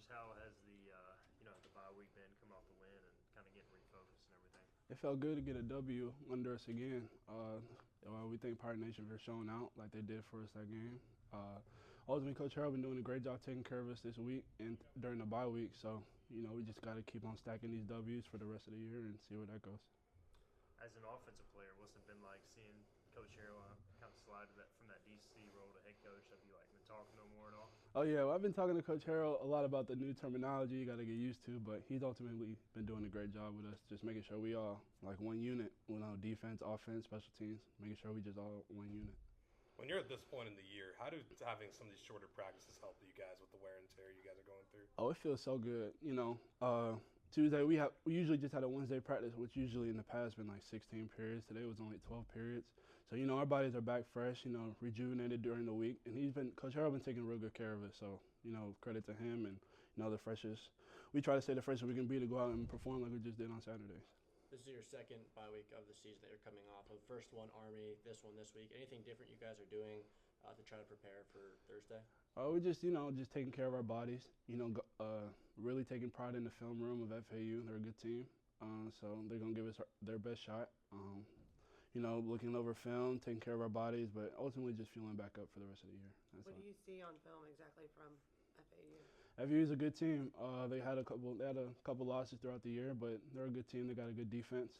Just how has the bye week been coming off the win and kind of getting refocused and everything? It felt good to get a W under us again. We thank Pirate Nation for showing out like they did for us that game. Ultimately, Coach Harold been doing a great job taking care of us this week and during the bye week. So, we just got to keep on stacking these W's for the rest of the year and see where that goes. As an offensive player, what's it been like seeing Coach Harold kind of slide from that DC role to head coach? Have you been talking no more at all? Oh yeah, well, I've been talking to Coach Harold a lot about the new terminology you got to get used to, but he's ultimately been doing a great job with us, just making sure we all like one unit. Defense, offense, special teams, making sure we just all one unit. When you're at this point in the year, how do having some of these shorter practices help you guys with the wear and tear you guys are going through? Oh, it feels so good. Tuesday we usually just had a Wednesday practice, which usually in the past been like 16 periods. Today was only 12 periods. So our bodies are back fresh, rejuvenated during the week, and Coach Harold been taking real good care of us. So credit to him and the freshest. We try to stay the freshest we can be to go out and perform like we just did on Saturdays. This is your second bye week of the season that you're coming off of. First one, Army, this one this week. Anything different you guys are doing to try to prepare for Thursday? We just taking care of our bodies. Really taking pride in the film room of FAU. They're a good team, so they're gonna give us their best shot. Looking over film, taking care of our bodies, but ultimately just feeling back up for the rest of the year. What do you see on film exactly from FAU? FAU is a good team. They had a couple losses throughout the year, but they're a good team. They got a good defense,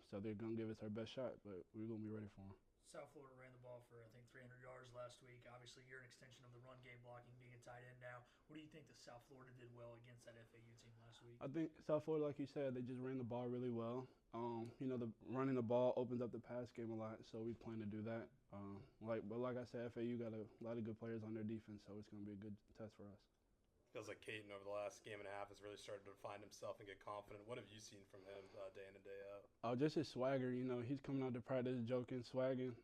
so they're gonna give us our best shot. But we're gonna be ready for them. South Florida ran the ball for, I think, 300 yards last week. Obviously, you're an extension of the run game, blocking, being a tight end now. What do you think that South Florida did well against that FAU team last week? I think South Florida, like you said, they just ran the ball really well. The running the ball opens up the pass game a lot, so we plan to do that. Like I said, FAU got a lot of good players on their defense, so it's going to be a good test for us. Feels like Caden over the last game and a half has really started to find himself and get confident. What have you seen from him day in and day out? Just his swagger. He's coming out to practice joking, swagging.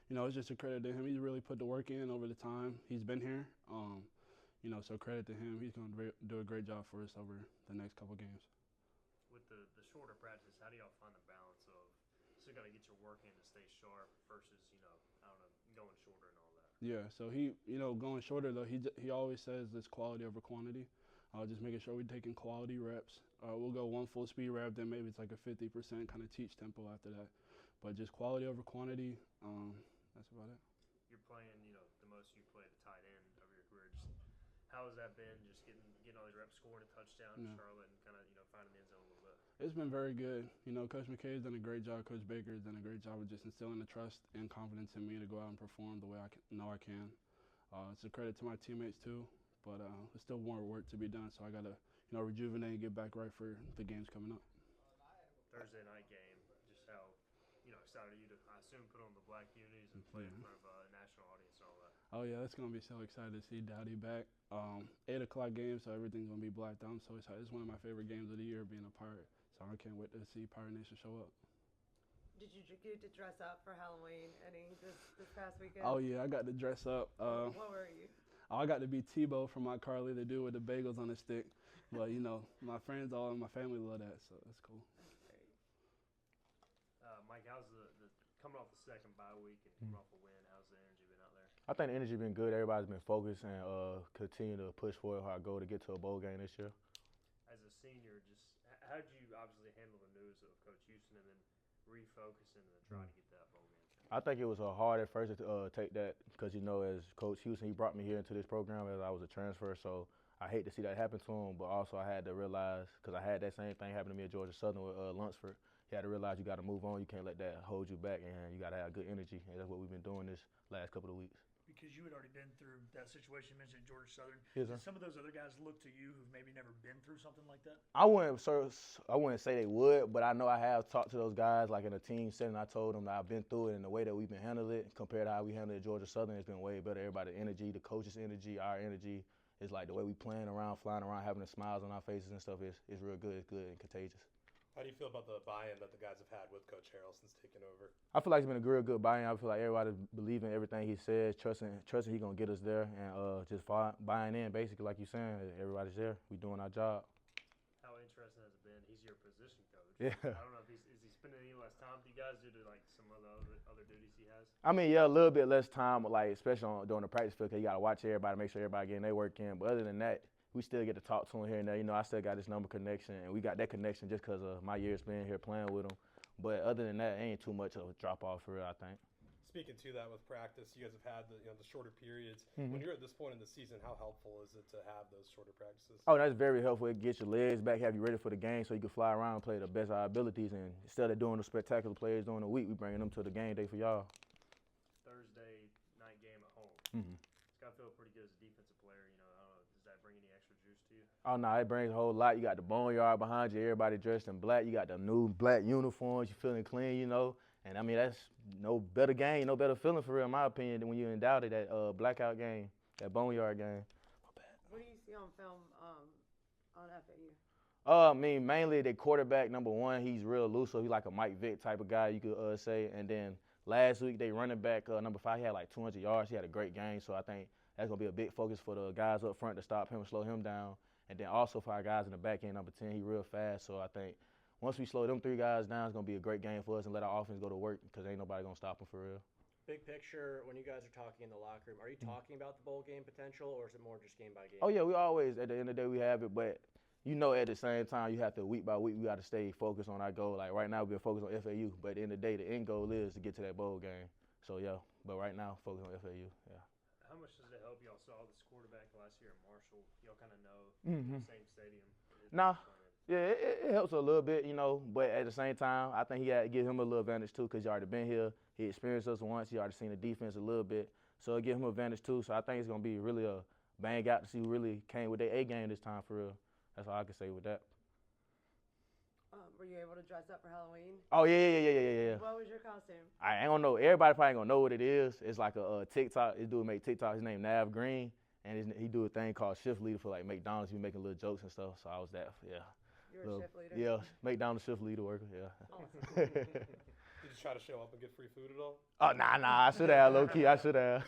It's just a credit to him. He's really put the work in over the time he's been here. So credit to him. He's going to do a great job for us over the next couple games. With the shorter practice, how do y'all find the balance of still got to get your work in to stay sharp versus, going shorter and all that? Yeah, so he, going shorter though, he always says this quality over quantity. Just making sure we're taking quality reps. We'll go one full speed rep, then maybe it's like a 50% kind of teach tempo after that. But just quality over quantity, that's about it. You're playing, the most you played a tight end of your career. Just how has that been? Just getting all these reps, scoring a touchdown in Charlotte, and kind of finding the end zone a little bit. It's been very good. Coach McKay's done a great job. Coach Baker's done a great job of just instilling the trust and confidence in me to go out and perform the way I I can. It's a credit to my teammates too, but there's still more work to be done. So I gotta rejuvenate and get back right for the games coming up. Thursday night game, just how excited are you to, I assume, put on the black unis and play in front of a national audience and all that? Oh yeah, it's gonna be so excited to see Dowdy back. 8 o'clock game, so everything's gonna be blacked out. I'm so excited. It's one of my favorite games of the year, being a Pirate. So I can't wait to see Pirate Nation show up. Did you get to dress up for Halloween this past weekend? Oh yeah, I got to dress up. What were you? I got to be Tebow from my Carly, the dude with the bagels on the stick. But my friends, all in my family love that, so that's cool. Mike, how's the coming off the second bye week and coming off a win? How's the energy been out there? I think the energy been good. Everybody's been focused and continue to push forward our goal to get to a bowl game this year. As a senior, just how did you obviously handle the news of Coach Houston and then refocusing and then trying to get that bowl game? I think it was hard at first to take that because, as Coach Houston, he brought me here into this program as I was a transfer. So I hate to see that happen to him, but also I had to realize, because I had that same thing happen to me at Georgia Southern with Lunsford. You had to realize you got to move on. You can't let that hold you back, and you got to have good energy. And that's what we've been doing this last couple of weeks. Because you had already been through that situation you mentioned at Georgia Southern. Yes, Did sir. some of those other guys look to you who've maybe never been through something like that? I wouldn't say they would, but I know I have talked to those guys like in a team setting. I told them that I've been through it, and the way that we've been handling it compared to how we handled it at Georgia Southern has been way better. Everybody's energy, the coach's energy, our energy is like the way we playing around, flying around, having the smiles on our faces and stuff is real good. It's good and contagious. How do you feel about the buy-in that the guys have had with Coach Harold since taking over? I feel like it's been a real good buy-in. I feel like everybody believing everything he says, trusting he's going to get us there, and just buying in, basically, like you're saying. Everybody's there. We doing our job. How interesting has it been? He's your position coach. Yeah. I don't know if is he spending any less time with you guys due to, some other duties he has? I mean, yeah, a little bit less time, especially during the practice field, because you got to watch everybody, make sure everybody getting their work in. But other than that, we still get to talk to him here and there. You know, I still got his number connection, and we got that connection just because of my years being here playing with him. But other than that, ain't too much of a drop off for real, I think. Speaking to that with practice, you guys have had the shorter periods. Mhm. When you're at this point in the season, how helpful is it to have those shorter practices? Oh, that's very helpful. It gets your legs back, have you ready for the game so you can fly around and play the best of our abilities. And instead of doing the spectacular plays during the week, we bringing them to the game day for y'all. Thursday night game at home. Mm-hmm. It's got to feel pretty good as a defensive player. You know, I don't know, does that bring any extra juice to you? Oh, no, it brings a whole lot. You got the boneyard behind you, everybody dressed in black. You got the new black uniforms. You feeling clean, you know. And, I mean, that's no better game, no better feeling for real, in my opinion, than when you're in doubt of that blackout game, that boneyard game. What do you see on film on FAU? I mean, mainly the quarterback, number one, he's real loose, so he's like a Mike Vick type of guy, you could say. And then last week, they running back, number 5, he had like 200 yards. He had a great game, so I think that's going to be a big focus for the guys up front to stop him and slow him down. And then also for our guys in the back end, number 10, he real fast, so I think once we slow them 3 guys down, it's going to be a great game for us and let our offense go to work because ain't nobody going to stop them for real. Big picture, when you guys are talking in the locker room, are you talking about the bowl game potential, or is it more just game by game? Oh, yeah, we always, at the end of the day, we have it, but you know at the same time, you have to, week by week, we got to stay focused on our goal. Like right now, we've been focused on FAU, but at the end of the day, the end goal is to get to that bowl game. So, yeah, but right now, focus on FAU, yeah. How much does it help y'all saw this quarterback last year in Marshall? Y'all kind of know same stadium. Nah. Yeah, it helps a little bit, you know, but at the same time, I think he had to give him a little advantage too because he already been here. He experienced us once. He already seen the defense a little bit. So it give him an advantage too. So I think it's going to be really a bang out to see who really came with their A game this time for real. That's all I can say with that. Were you able to dress up for Halloween? Oh, yeah. What was your costume? I don't know. Everybody probably going to know what it is. It's like a TikTok. This dude make TikTok. His name Nav Green. And he do a thing called shift leader for like McDonald's. He making little jokes and stuff. So I was that, yeah. You were a shift leader? Yeah, McDonald's shift leader worker, yeah. Awesome. Did you try to show up and get free food at all? Oh, nah, I should have, low key, I should have.